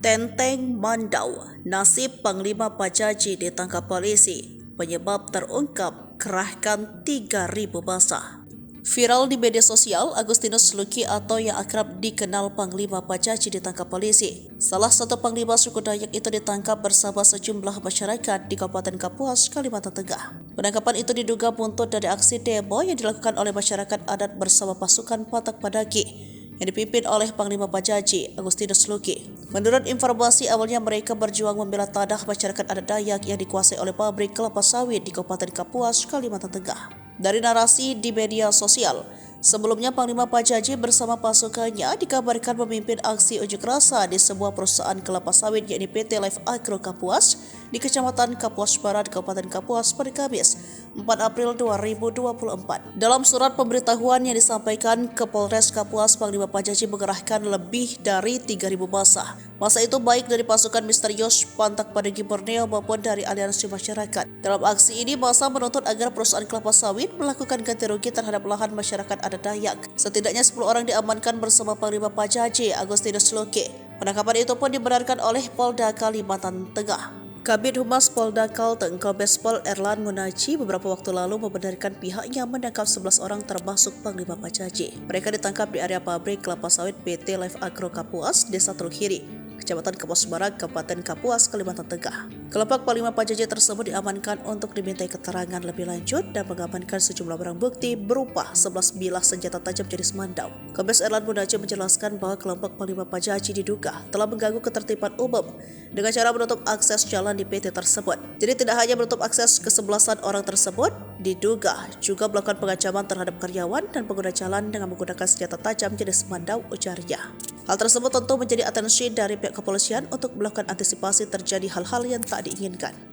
Tenteng Mandau, nasib Panglima Pajaji ditangkap polisi, penyebab terungkap, kerahkan 3.000 massa. Viral di media sosial, Agustinus Luki atau yang akrab dikenal Panglima Pajaji ditangkap polisi. Salah satu Panglima suku Dayak itu ditangkap bersama sejumlah masyarakat di Kabupaten Kapuas, Kalimantan Tengah. Penangkapan itu diduga buntut dari aksi demo yang dilakukan oleh masyarakat adat bersama pasukan Patak Padaki yang dipimpin oleh Panglima Pajaji, Agustinus Luki. Menurut informasi awalnya, mereka berjuang membela tanah masyarakat adat Dayak yang dikuasai oleh pabrik kelapa sawit di Kabupaten Kapuas, Kalimantan Tengah. Dari narasi di media sosial, sebelumnya Panglima Pajaji bersama pasukannya dikabarkan memimpin aksi unjuk rasa di sebuah perusahaan kelapa sawit yakni PT Life Agro Kapuas di Kecamatan Kapuas Barat, Kabupaten Kapuas pada Kamis 4 April 2024. Dalam surat pemberitahuan yang disampaikan ke Polres Kapuas, Panglima Pajaji mengerahkan lebih dari 3.000 massa. Massa itu baik dari pasukan misterius Patak Padaki Borneo maupun dari aliansi masyarakat. Dalam aksi ini, massa menuntut agar perusahaan kelapa sawit melakukan ganti rugi terhadap lahan masyarakat adat Dayak. Setidaknya 10 orang diamankan bersama Panglima Pajaji, Agustinus Luki. Penangkapan itu pun dibenarkan oleh Polda Kalimantan Tengah. Kabid Humas Polda Kalteng, Kombes Pol Erlan Munaji, beberapa waktu lalu membenarkan pihaknya menangkap 11 orang termasuk Panglima Pajaji. Mereka ditangkap di area pabrik kelapa sawit PT Life Agro Kapuas, Desa Trukhiri, Kecamatan Kapuas Barat, Kabupaten Kapuas, Kalimantan Tengah. Kelompok Panglima Pajaji tersebut diamankan untuk dimintai keterangan lebih lanjut dan mengamankan sejumlah barang bukti berupa 11 bilah senjata tajam jenis mandau. Kombes Erlan Munaji menjelaskan bahwa kelompok Panglima Pajaji diduga telah mengganggu ketertiban umum dengan cara menutup akses jalan di PT tersebut. Jadi tidak hanya menutup akses ke-11 orang tersebut, diduga juga melakukan pengancaman terhadap karyawan dan pengguna jalan dengan menggunakan senjata tajam jenis mandau, ujarnya. Hal tersebut tentu menjadi atensi dari pihak kepolisian untuk melakukan antisipasi terjadi hal-hal yang tak diinginkan.